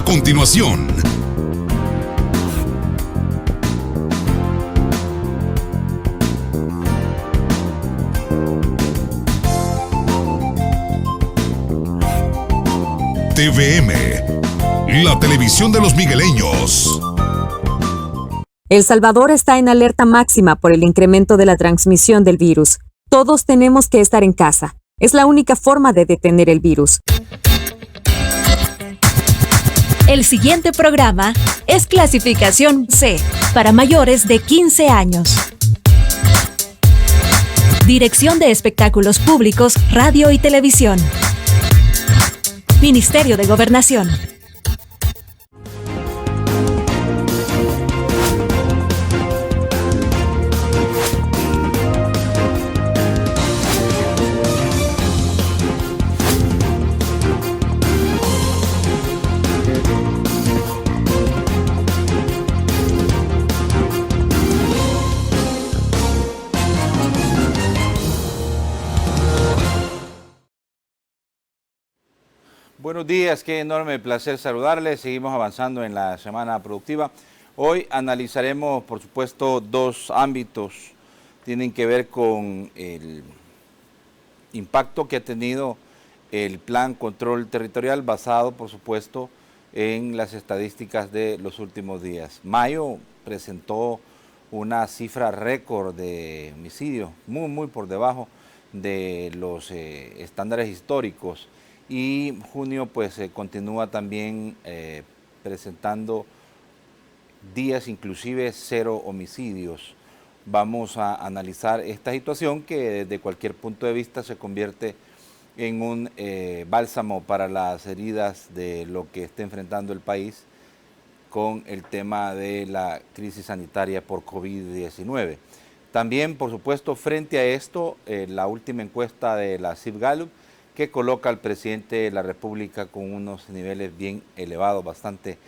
continuación. TVM, la televisión de los migueleños. El Salvador está en alerta máxima por el incremento de la transmisión del virus. Todos tenemos que estar en casa. Es la única forma de detener el virus. El siguiente programa es clasificación C, para mayores de 15 años. Dirección de Espectáculos Públicos, Radio y Televisión. Ministerio de Gobernación. Buenos días, qué enorme placer saludarles. Seguimos avanzando en la semana productiva. Hoy analizaremos, por supuesto, dos ámbitos. Tienen que ver con el impacto que ha tenido el Plan Control Territorial basado, por supuesto, en las estadísticas de los últimos días. Mayo presentó una cifra récord de homicidios, muy por debajo de los estándares históricos. Y junio pues continúa también presentando días inclusive 0 homicidios. Vamos a analizar esta situación que desde cualquier punto de vista se convierte en un bálsamo para las heridas de lo que está enfrentando el país con el tema de la crisis sanitaria por COVID-19. También, por supuesto, frente a esto, la última encuesta de la CIF Gallup, que coloca al presidente de la República con unos niveles bien elevados, bastante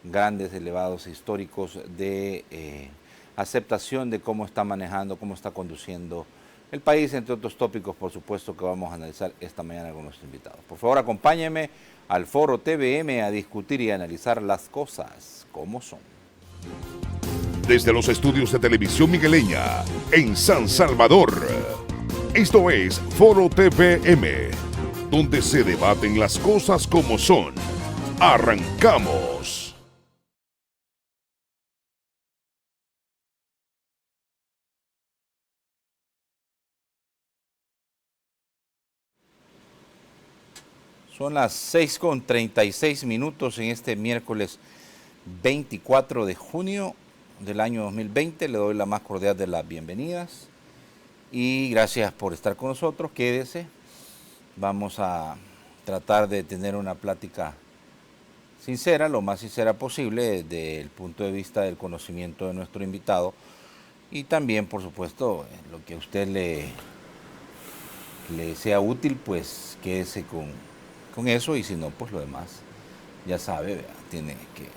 grandes, elevados, históricos, de aceptación de cómo está manejando, cómo está conduciendo el país, entre otros tópicos, por supuesto, que vamos a analizar esta mañana con nuestros invitados. Por favor, acompáñenme al Foro TVM a discutir y analizar las cosas como son. Desde los estudios de Televisión Migueleña, en San Salvador, esto es Foro TVM, donde se debaten las cosas como son. ¡Arrancamos! Son las 6:36 en este miércoles 24 de junio del año 2020. Le doy la más cordial de las bienvenidas y gracias por estar con nosotros. Quédese. Vamos a tratar de tener una plática sincera, lo más sincera posible, desde el punto de vista del conocimiento de nuestro invitado y también, por supuesto, lo que a usted le sea útil, pues quédese con eso y si no, pues lo demás, ya sabe, ¿verdad? Tiene que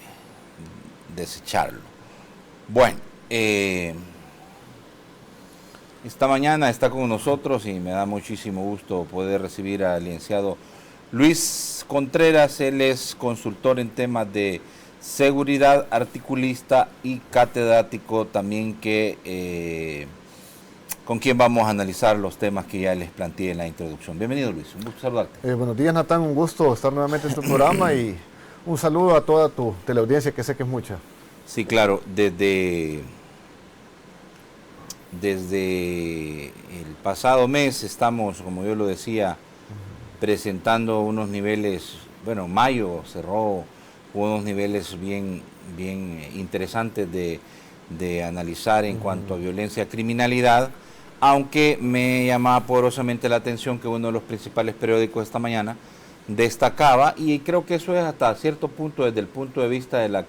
desecharlo. Bueno, esta mañana está con nosotros y me da muchísimo gusto poder recibir al licenciado Luis Contreras. Él es consultor en temas de seguridad, articulista y catedrático también con quien vamos a analizar los temas que ya les planteé en la introducción. Bienvenido, Luis, un gusto saludarte. Buenos días, Natán, un gusto estar nuevamente en tu programa y un saludo a toda tu teleaudiencia, que sé que es mucha. Sí, claro, desde el pasado mes estamos, como yo lo decía, presentando unos niveles, bueno, mayo cerró unos niveles bien interesantes de analizar en cuanto a violencia, criminalidad, aunque me llamaba poderosamente la atención que uno de los principales periódicos esta mañana destacaba, y creo que eso es hasta cierto punto desde el punto de vista de la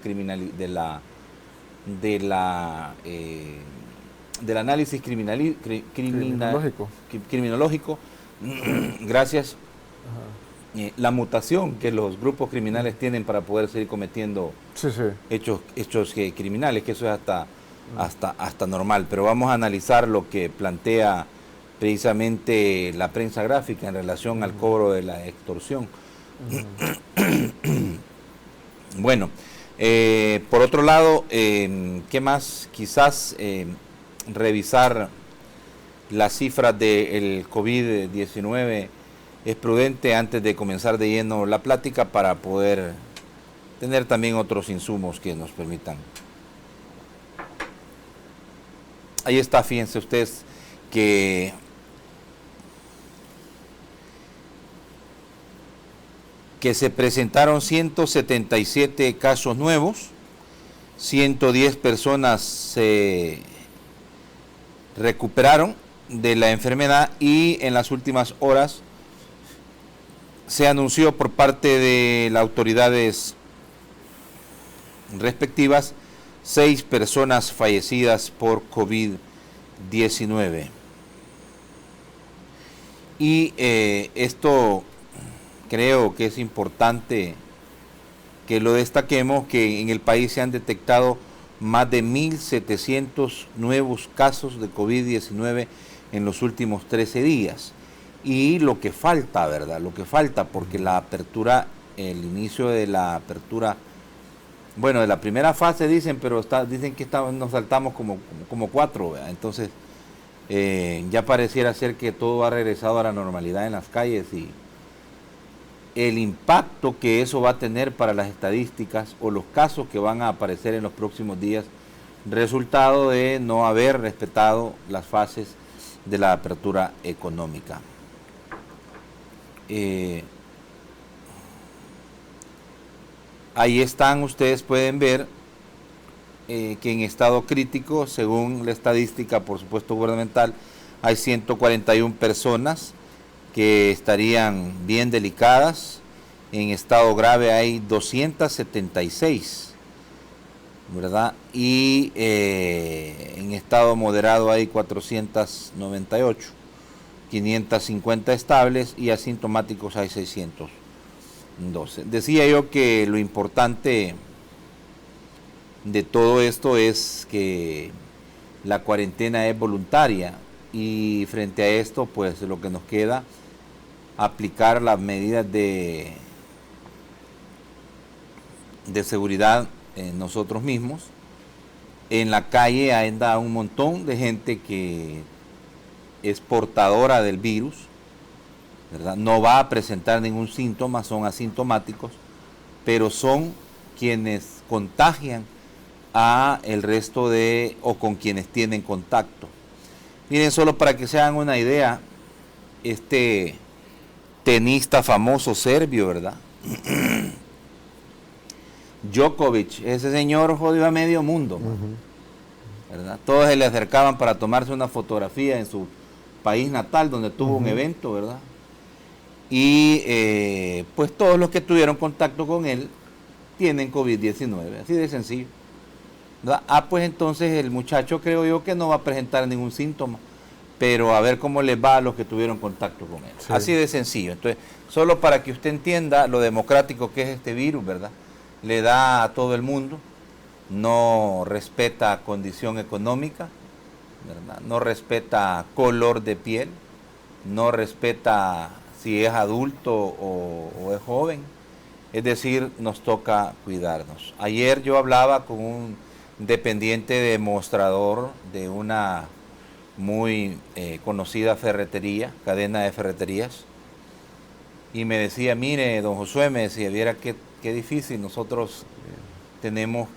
del análisis criminológico, gracias, la mutación que los grupos criminales tienen para poder seguir cometiendo hechos criminales, que eso es hasta normal. Pero vamos a analizar lo que plantea precisamente la prensa gráfica en relación al cobro de la extorsión. Bueno, por otro lado, ¿qué más? Quizás revisar las cifras del COVID-19 es prudente antes de comenzar de lleno la plática para poder tener también otros insumos que nos permitan. Ahí está, fíjense ustedes que se presentaron 177 casos nuevos, 110 personas se recuperaron de la enfermedad y en las últimas horas se anunció por parte de las autoridades respectivas 6 personas fallecidas por COVID-19. Y esto creo que es importante que lo destaquemos, que en el país se han detectado más de 1.700 nuevos casos de COVID-19 en los últimos 13 días. Y lo que falta, ¿verdad? Lo que falta, porque la apertura, el inicio de la apertura, bueno, de la primera fase dicen, pero dicen que nos saltamos como 4, ¿verdad? Entonces, ya pareciera ser que todo ha regresado a la normalidad en las calles y el impacto que eso va a tener para las estadísticas o los casos que van a aparecer en los próximos días, resultado de no haber respetado las fases de la apertura económica. Ahí están, ustedes pueden ver que en estado crítico, según la estadística, por supuesto, gubernamental, hay 141 personas que estarían bien delicadas. En estado grave hay 276, ¿verdad? Y en estado moderado hay 498, 550 estables y asintomáticos hay 612. Decía yo que lo importante de todo esto es que la cuarentena es voluntaria y frente a esto, pues lo que nos queda, aplicar las medidas de seguridad nosotros mismos. En la calle anda un montón de gente que es portadora del virus, ¿verdad? No va a presentar ningún síntoma, son asintomáticos, pero son quienes contagian a el resto o con quienes tienen contacto. Miren, solo para que se hagan una idea, este tenista famoso serbio, ¿verdad? Djokovic, ese señor jodió a medio mundo, ¿verdad? Todos se le acercaban para tomarse una fotografía en su país natal donde tuvo un evento, ¿verdad? Y pues todos los que tuvieron contacto con él tienen COVID-19, así de sencillo, ¿verdad? Pues entonces el muchacho creo yo que no va a presentar ningún síntoma, pero a ver cómo les va a los que tuvieron contacto con él. Sí. Así de sencillo. Entonces, solo para que usted entienda lo democrático que es este virus, ¿verdad? Le da a todo el mundo, no respeta condición económica, ¿verdad? No respeta color de piel, no respeta si es adulto o es joven. Es decir, nos toca cuidarnos. Ayer yo hablaba con un dependiente demostrador de una muy conocida ferretería, cadena de ferreterías, y me decía, mire, don Josué, me decía, viera qué difícil, nosotros tenemos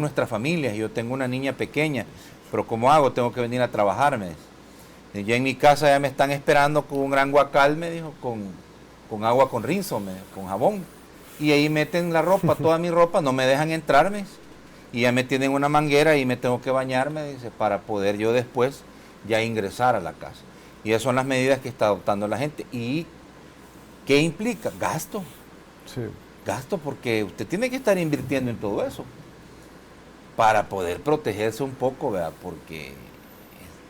nuestras familias, yo tengo una niña pequeña, pero ¿cómo hago? Tengo que venir a trabajar, me dice. Ya en mi casa ya me están esperando con un gran guacal, me dijo, con agua con rinzo, con jabón, y ahí meten la ropa, toda mi ropa, no me dejan entrarme, y ya me tienen una manguera y me tengo que bañarme, dice, para poder yo después ya ingresar a la casa. Y esas son las medidas que está adoptando la gente. ¿Y qué implica? Gasto. Sí. Gasto, porque usted tiene que estar invirtiendo en todo eso para poder protegerse un poco, ¿verdad? Porque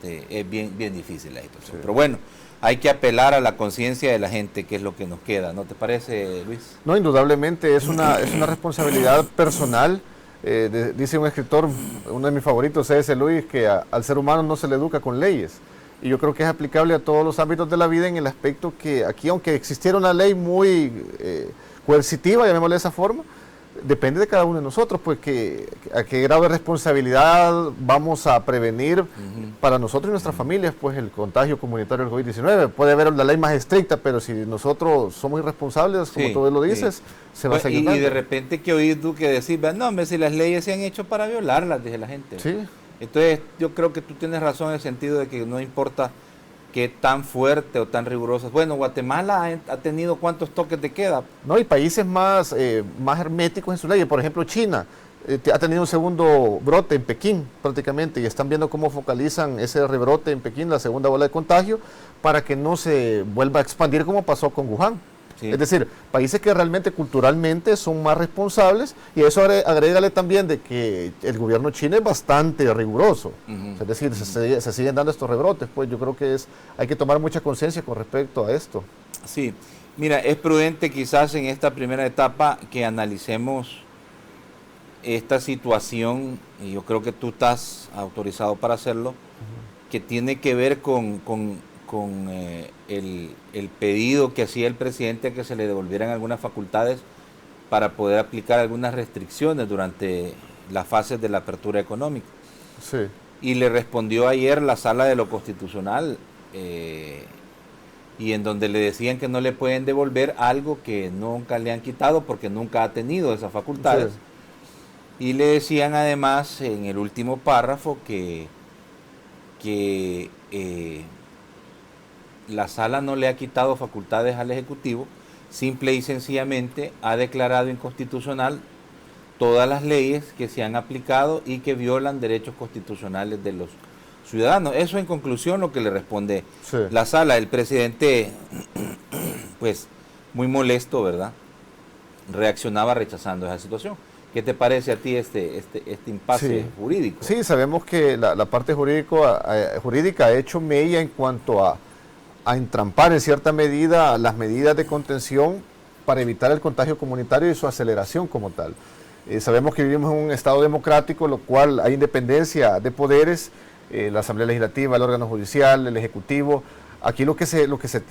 es bien difícil la situación. Sí. Pero bueno, hay que apelar a la conciencia de la gente, que es lo que nos queda. ¿No te parece, Luis? No, indudablemente es una responsabilidad personal. Dice un escritor, uno de mis favoritos, C.S. Lewis, que al ser humano no se le educa con leyes. Y yo creo que es aplicable a todos los ámbitos de la vida, en el aspecto que aquí, aunque existiera una ley muy coercitiva, llamémosle de esa forma, depende de cada uno de nosotros, pues a qué grado de responsabilidad vamos a prevenir para nosotros y nuestras familias, pues el contagio comunitario del COVID-19. Puede haber la ley más estricta, pero si nosotros somos irresponsables, como tú lo dices, se va a seguir dando. Y de repente que oís tú que decís, no, hombre, si las leyes se han hecho para violarlas, dice la gente. Sí. Entonces yo creo que tú tienes razón en el sentido de que no importa qué tan fuerte o tan rigurosas. Bueno, Guatemala ha tenido cuántos toques de queda. No, y países más herméticos en sus leyes. Por ejemplo, China ha tenido un segundo brote en Pekín prácticamente y están viendo cómo focalizan ese rebrote en Pekín, la segunda ola de contagio, para que no se vuelva a expandir como pasó con Wuhan. Sí. Es decir, países que realmente culturalmente son más responsables, y eso agrégale también de que el gobierno chino es bastante riguroso. Es decir, se siguen dando estos rebrotes, pues yo creo que hay que tomar mucha conciencia con respecto a esto. Sí, mira, es prudente quizás en esta primera etapa que analicemos esta situación, y yo creo que tú estás autorizado para hacerlo, que tiene que ver con el pedido que hacía el presidente que se le devolvieran algunas facultades para poder aplicar algunas restricciones durante las fases de la apertura económica. Sí. Y le respondió ayer la Sala de lo Constitucional, y en donde le decían que no le pueden devolver algo que nunca le han quitado porque nunca ha tenido esas facultades. Sí. Y le decían además en el último párrafo que la Sala no le ha quitado facultades al Ejecutivo, simple y sencillamente ha declarado inconstitucional todas las leyes que se han aplicado y que violan derechos constitucionales de los ciudadanos. Eso en conclusión lo que le responde la Sala. El presidente, pues muy molesto, ¿verdad?, reaccionaba rechazando esa situación. ¿Qué te parece a ti este impasse jurídico? Sí, sabemos que la parte jurídica ha hecho mella en cuanto a entrampar en cierta medida las medidas de contención para evitar el contagio comunitario y su aceleración como tal. Sabemos que vivimos en un Estado democrático, lo cual hay independencia de poderes, la Asamblea Legislativa, el órgano judicial, el Ejecutivo. Aquí lo que se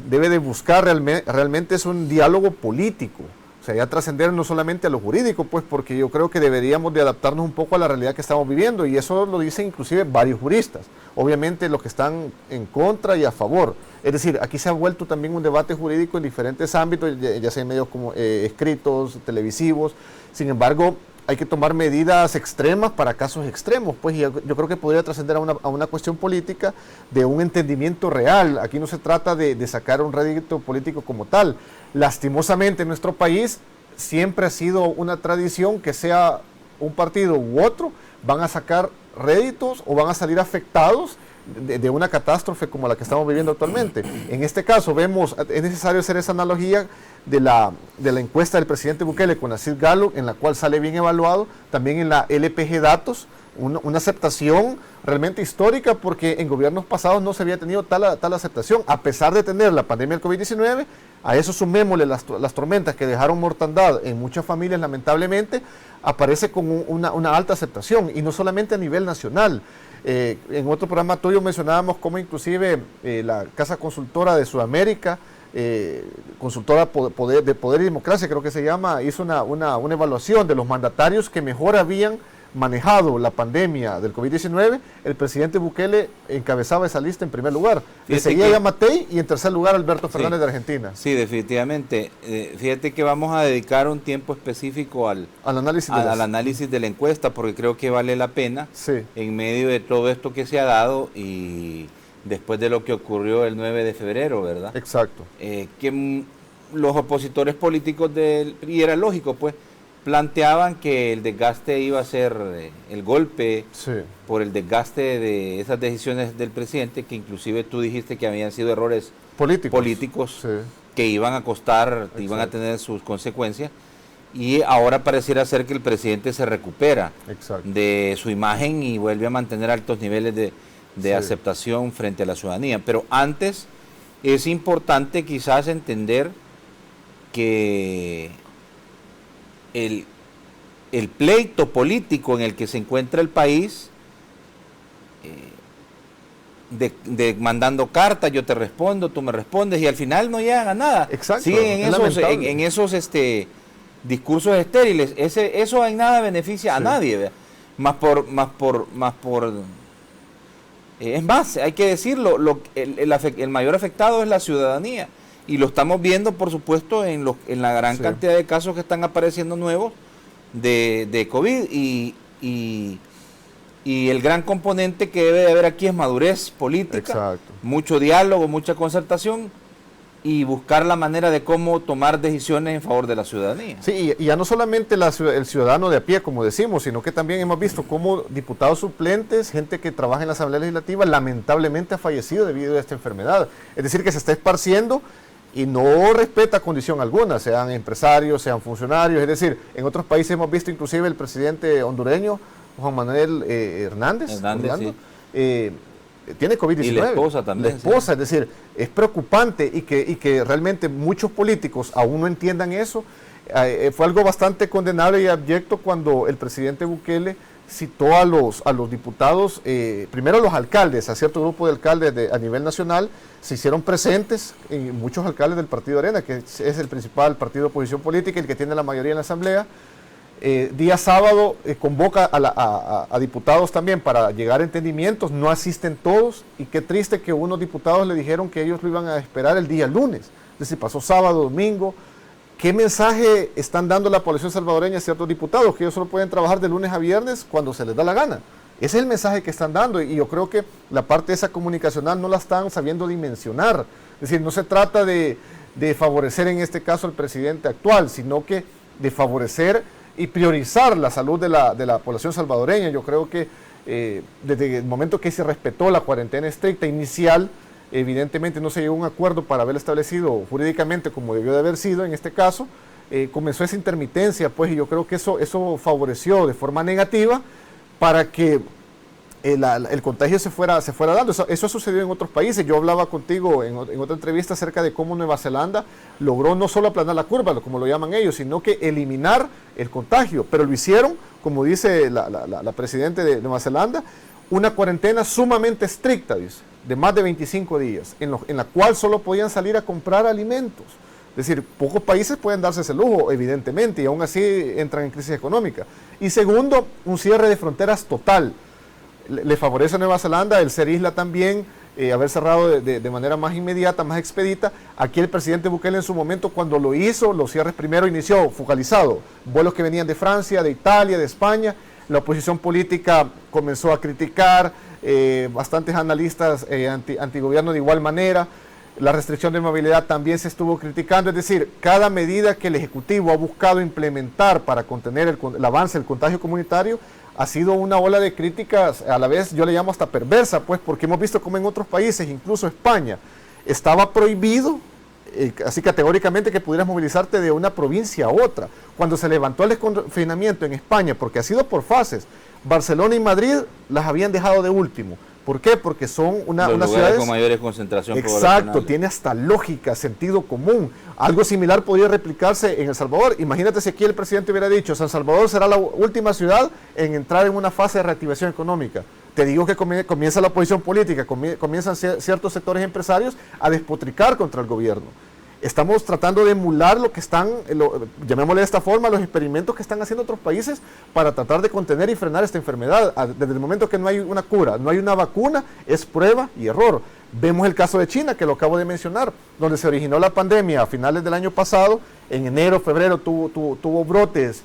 debe de buscar realmente es un diálogo político. O sea, ya trascender no solamente a lo jurídico, pues porque yo creo que deberíamos de adaptarnos un poco a la realidad que estamos viviendo, y eso lo dicen inclusive varios juristas, obviamente los que están en contra y a favor. Es decir, aquí se ha vuelto también un debate jurídico en diferentes ámbitos, ya sea en medios como escritos, televisivos. Sin embargo, hay que tomar medidas extremas para casos extremos, pues, y yo creo que podría trascender a una cuestión política de un entendimiento real. Aquí no se trata de sacar un rédito político como tal. Lastimosamente en nuestro país siempre ha sido una tradición que sea un partido u otro van a sacar réditos o van a salir afectados de una catástrofe como la que estamos viviendo actualmente. En este caso vemos, es necesario hacer esa analogía de la encuesta del presidente Bukele con la Sid Gallup, en la cual sale bien evaluado, también en la LPG Datos, una aceptación realmente histórica, porque en gobiernos pasados no se había tenido tal aceptación, a pesar de tener la pandemia del COVID-19. A eso sumémosle las tormentas que dejaron mortandad en muchas familias, lamentablemente, aparece con una alta aceptación, y no solamente a nivel nacional. En otro programa tuyo mencionábamos cómo inclusive la Casa Consultora de Sudamérica, consultora de Poder y Democracia, creo que se llama, hizo una evaluación de los mandatarios que mejor habían manejado la pandemia del COVID-19. El presidente Bukele encabezaba esa lista en primer lugar. Le seguía Yamatei y en tercer lugar Alberto Fernández de Argentina. Sí, definitivamente. Fíjate que vamos a dedicar un tiempo específico al análisis de la encuesta, porque creo que vale la pena, en medio de todo esto que se ha dado y después de lo que ocurrió el 9 de febrero, ¿verdad? Exacto. Que los opositores políticos y era lógico, pues, planteaban que el desgaste iba a ser el golpe por el desgaste de esas decisiones del presidente, que inclusive tú dijiste que habían sido errores políticos que iban a costar, iban a tener sus consecuencias, y ahora pareciera ser que el presidente se recupera de su imagen y vuelve a mantener altos niveles de aceptación frente a la ciudadanía. Pero antes es importante quizás entender que el pleito político en el que se encuentra el país, de mandando cartas, yo te respondo, tú me respondes, y al final no llegan a nada. Exacto. Siguen en esos discursos estériles. Eso en nada beneficia a nadie, ¿verdad? Es más, hay que decirlo, el mayor afectado es la ciudadanía. Y lo estamos viendo, por supuesto, en la gran cantidad de casos que están apareciendo nuevos de COVID. Y el gran componente que debe de haber aquí es madurez política, mucho diálogo, mucha concertación y buscar la manera de cómo tomar decisiones en favor de la ciudadanía. Sí, y ya no solamente el ciudadano de a pie, como decimos, sino que también hemos visto cómo diputados suplentes, gente que trabaja en la Asamblea Legislativa, lamentablemente ha fallecido debido a esta enfermedad. Es decir, que se está esparciendo y no respeta condición alguna, sean empresarios, sean funcionarios. Es decir, en otros países hemos visto inclusive el presidente hondureño, Juan Manuel Hernández tiene COVID-19. Y la esposa también. La esposa, es decir, es preocupante y que realmente muchos políticos aún no entiendan eso. Fue algo bastante condenable y abyecto cuando el presidente Bukele citó a los diputados, primero a los alcaldes, a cierto grupo de alcaldes a nivel nacional, se hicieron presentes, muchos alcaldes del Partido Arena, que es el principal partido de oposición política, el que tiene la mayoría en la Asamblea. Día sábado convoca a diputados también para llegar a entendimientos, no asisten todos, y qué triste que unos diputados le dijeron que ellos lo iban a esperar el día lunes, es decir, pasó sábado, domingo. ¿Qué mensaje están dando la población salvadoreña a ciertos diputados? Que ellos solo pueden trabajar de lunes a viernes cuando se les da la gana. Ese es el mensaje que están dando, y yo creo que la parte esa comunicacional no la están sabiendo dimensionar. Es decir, no se trata de favorecer en este caso al presidente actual, sino que de favorecer y priorizar la salud de la población salvadoreña. Yo creo que desde el momento que se respetó la cuarentena estricta inicial, evidentemente no se llegó a un acuerdo para haber establecido jurídicamente como debió de haber sido en este caso, comenzó esa intermitencia, pues, y yo creo que eso favoreció de forma negativa para que el contagio se fuera dando. Eso ha sucedido en otros países. Yo hablaba contigo en otra entrevista acerca de cómo Nueva Zelanda logró no solo aplanar la curva, como lo llaman ellos, sino que eliminar el contagio, pero lo hicieron, como dice la presidenta de Nueva Zelanda, una cuarentena sumamente estricta, dice, de más de 25 días, en la cual solo podían salir a comprar alimentos. Es decir, pocos países pueden darse ese lujo, evidentemente, y aún así entran en crisis económica. Y segundo, un cierre de fronteras total. Le favorece a Nueva Zelanda el ser isla también, haber cerrado de manera más inmediata, más expedita. Aquí el presidente Bukele en su momento, cuando lo hizo, los cierres primero inició focalizado, vuelos que venían de Francia, de Italia, de España. La oposición política comenzó a criticar, bastantes analistas antigobierno de igual manera. La restricción de movilidad también se estuvo criticando. Es decir, cada medida que el Ejecutivo ha buscado implementar para contener el avance del contagio comunitario ha sido una ola de críticas, a la vez yo le llamo hasta perversa, pues, porque hemos visto como en otros países, incluso España, estaba prohibido así categóricamente que pudieras movilizarte de una provincia a otra. Cuando se levantó el desconfinamiento en España, porque ha sido por fases, Barcelona y Madrid las habían dejado de último. ¿Por qué? Porque son unas ciudades con mayores concentración Exacto, tiene hasta lógica, sentido común. Algo similar podría replicarse en El Salvador. Imagínate si aquí el presidente hubiera dicho, San Salvador será la última ciudad en entrar en una fase de reactivación económica. Te digo que comienza la oposición política, comienzan ciertos sectores empresarios a despotricar contra el gobierno. Estamos tratando de emular lo que están, llamémosle de esta forma, los experimentos que están haciendo otros países para tratar de contener y frenar esta enfermedad. Desde el momento que no hay una cura, no hay una vacuna, es prueba y error. Vemos el caso de China, que lo acabo de mencionar, donde se originó la pandemia a finales del año pasado. En enero, febrero tuvo brotes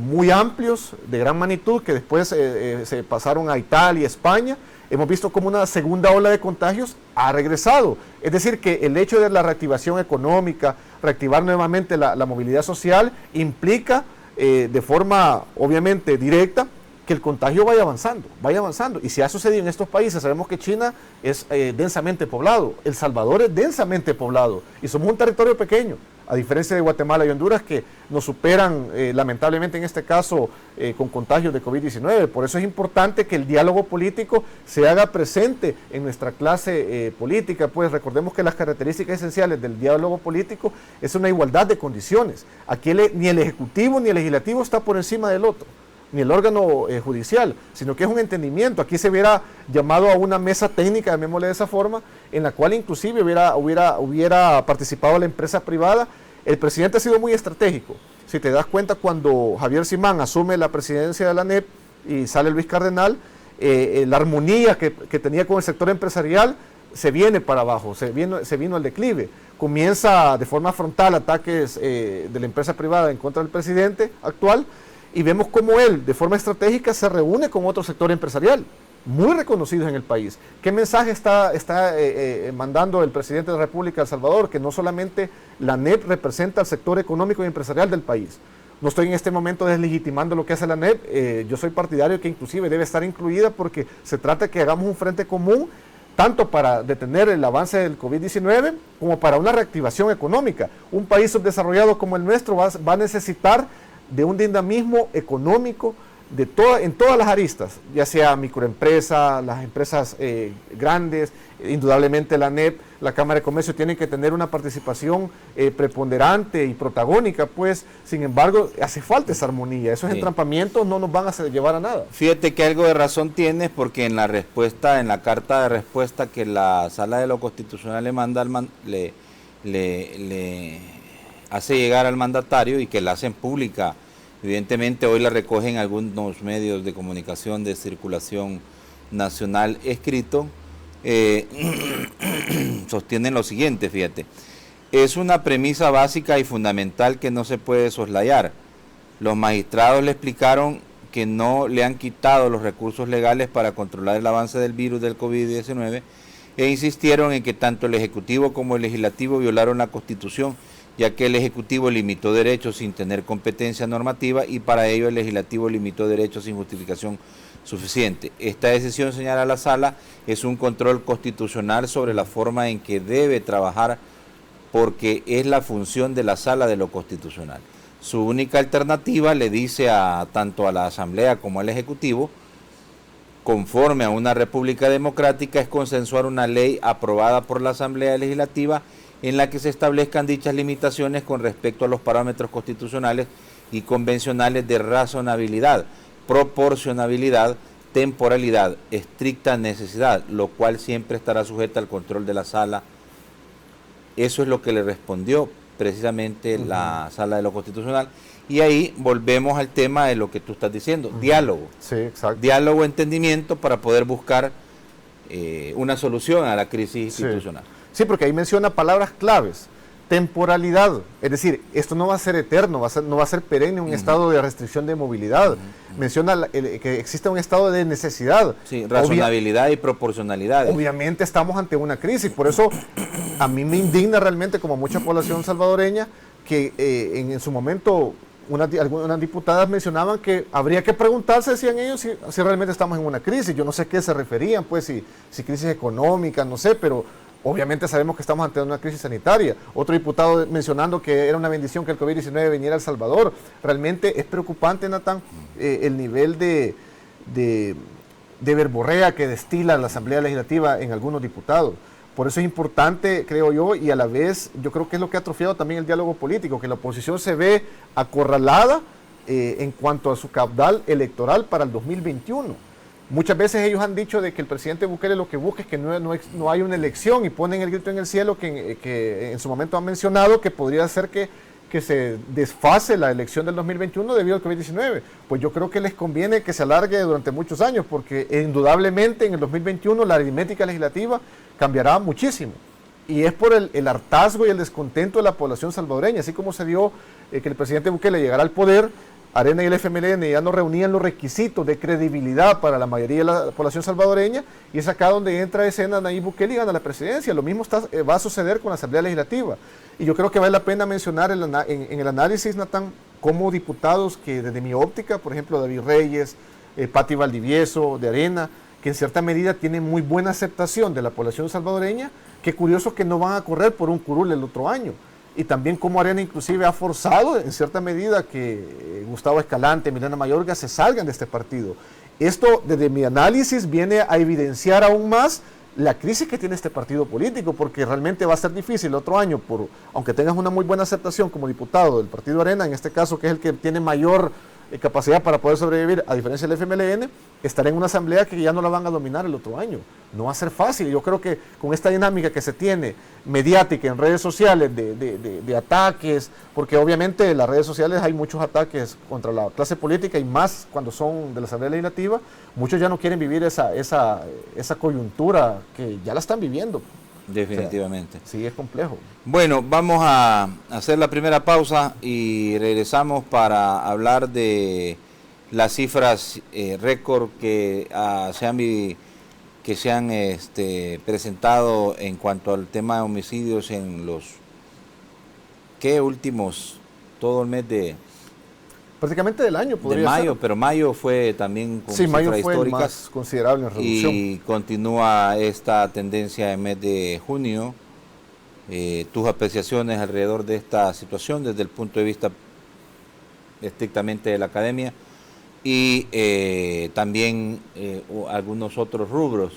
muy amplios, de gran magnitud, que después se pasaron a Italia, España. Hemos visto como una segunda ola de contagios ha regresado. Es decir, que el hecho de la reactivación económica, reactivar nuevamente la movilidad social, implica de forma obviamente directa que el contagio vaya avanzando. Y si ha sucedido en estos países, sabemos que China es densamente poblado, El Salvador es densamente poblado y somos un territorio pequeño, a diferencia de Guatemala y Honduras, que nos superan lamentablemente en este caso con contagios de COVID-19. Por eso es importante que el diálogo político se haga presente en nuestra clase política. Pues recordemos que las características esenciales del diálogo político es una igualdad de condiciones. Aquí ni el Ejecutivo ni el Legislativo está por encima del otro, ni el órgano judicial, sino que es un entendimiento. Aquí se hubiera llamado a una mesa técnica, llamémosle de esa forma, en la cual inclusive hubiera participado la empresa privada. El presidente ha sido muy estratégico. Si te das cuenta, cuando Javier Simán asume la presidencia de la ANEP y sale Luis Cardenal, la armonía que tenía con el sector empresarial se viene para abajo, se vino al declive. Comienza de forma frontal ataques de la empresa privada en contra del presidente actual, y vemos cómo él, de forma estratégica, se reúne con otro sector empresarial, muy reconocidos en el país. ¿Qué mensaje está mandando el presidente de la República de El Salvador? Que no solamente la ANEP representa al sector económico y empresarial del país. No estoy en este momento deslegitimando lo que hace la ANEP, yo soy partidario que inclusive debe estar incluida, porque se trata de que hagamos un frente común, tanto para detener el avance del COVID-19 como para una reactivación económica. Un país subdesarrollado como el nuestro va a necesitar de un dinamismo económico en todas las aristas, ya sea microempresa, las empresas grandes, indudablemente la ANEP, la Cámara de Comercio tienen que tener una participación preponderante y protagónica, pues. Sin embargo, hace falta esa armonía. Esos entrampamientos no nos van a llevar a nada. Fíjate que algo de razón tienes, porque en la respuesta, en la carta de respuesta que la Sala de lo Constitucional le manda le hace llegar al mandatario y que la hacen pública, evidentemente hoy la recogen algunos medios de comunicación de circulación nacional escrito, sostienen lo siguiente, fíjate: es una premisa básica y fundamental que no se puede soslayar. Los magistrados le explicaron que no le han quitado los recursos legales para controlar el avance del virus del COVID-19 e insistieron en que tanto el Ejecutivo como el Legislativo violaron la Constitución, ya que el Ejecutivo limitó derechos sin tener competencia normativa y para ello el Legislativo limitó derechos sin justificación suficiente. Esta decisión, señala la Sala, es un control constitucional sobre la forma en que debe trabajar, porque es la función de la Sala de lo Constitucional. Su única alternativa, le dice tanto a la Asamblea como al Ejecutivo, conforme a una república democrática, es consensuar una ley aprobada por la Asamblea Legislativa en la que se establezcan dichas limitaciones con respecto a los parámetros constitucionales y convencionales de razonabilidad, proporcionabilidad, temporalidad, estricta necesidad, lo cual siempre estará sujeta al control de la Sala. Eso es lo que le respondió precisamente la Sala de lo Constitucional. Y ahí volvemos al tema de lo que tú estás diciendo, diálogo. Sí, exacto. Diálogo, entendimiento, para poder buscar una solución a la crisis institucional. Sí, porque ahí menciona palabras claves. Temporalidad, es decir, esto no va a ser eterno, no va a ser perenne un estado de restricción de movilidad. Menciona que existe un estado de necesidad. Sí, razonabilidad y proporcionalidad. Obviamente estamos ante una crisis, por eso a mí me indigna realmente, como mucha población salvadoreña, que en su momento algunas diputadas mencionaban que habría que preguntarse, decían ellos, si realmente estamos en una crisis. Yo no sé a qué se referían, pues si crisis económica, no sé, pero obviamente sabemos que estamos ante una crisis sanitaria. Otro diputado mencionando que era una bendición que el COVID-19 viniera a El Salvador. Realmente es preocupante, Natán, el nivel de verborrea que destila la Asamblea Legislativa en algunos diputados. Por eso es importante, creo yo, y a la vez yo creo que es lo que ha atrofiado también el diálogo político, que la oposición se ve acorralada en cuanto a su caudal electoral para el 2021. Muchas veces ellos han dicho de que el presidente Bukele lo que busca es que no hay una elección, y ponen el grito en el cielo que en su momento han mencionado que podría ser que se desfase la elección del 2021 debido al COVID-19. Pues yo creo que les conviene que se alargue durante muchos años, porque indudablemente en el 2021 la aritmética legislativa cambiará muchísimo. Y es por el hartazgo y el descontento de la población salvadoreña, así como se dio que el presidente Bukele llegara al poder. Arena y el FMLN ya no reunían los requisitos de credibilidad para la mayoría de la población salvadoreña, y es acá donde entra escena Nayib Bukele y gana la presidencia. Lo mismo va a suceder con la Asamblea Legislativa. Y yo creo que vale la pena mencionar en el análisis, Natán, como diputados que desde mi óptica, por ejemplo, David Reyes, Pati Valdivieso, de Arena, que en cierta medida tienen muy buena aceptación de la población salvadoreña, qué curioso que no van a correr por un curul el otro año. Y también como Arena inclusive ha forzado en cierta medida que Gustavo Escalante, Milena Mayorga se salgan de este partido. Esto, desde mi análisis, viene a evidenciar aún más la crisis que tiene este partido político, porque realmente va a ser difícil el otro año, aunque tengas una muy buena aceptación como diputado del partido Arena, en este caso que es el que tiene mayor capacidad para poder sobrevivir, a diferencia del FMLN, estará en una asamblea que ya no la van a dominar el otro año. No va a ser fácil. Yo creo que con esta dinámica que se tiene mediática en redes sociales de ataques, porque obviamente en las redes sociales hay muchos ataques contra la clase política y más cuando son de la Asamblea Legislativa, muchos ya no quieren vivir esa coyuntura que ya la están viviendo. Definitivamente. O sea, sí, es complejo. Bueno, vamos a hacer la primera pausa y regresamos para hablar de las cifras récord que se han presentado en cuanto al tema de homicidios en los últimos, todo el mes de prácticamente del año podría mayo, ser. Pero mayo fue también con sí, mayo cifras fue históricas, el más considerable en reducción. y continúa esta tendencia en mes de junio. Tus apreciaciones alrededor de esta situación desde el punto de vista estrictamente de la academia y también algunos otros rubros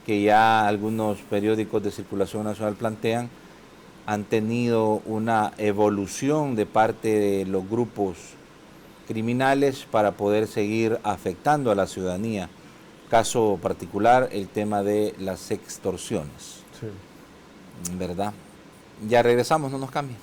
que ya algunos periódicos de circulación nacional plantean han tenido una evolución de parte de los grupos criminales para poder seguir afectando a la ciudadanía. Caso particular, el tema de las extorsiones. Sí. ¿Verdad? Ya regresamos, no nos cambien.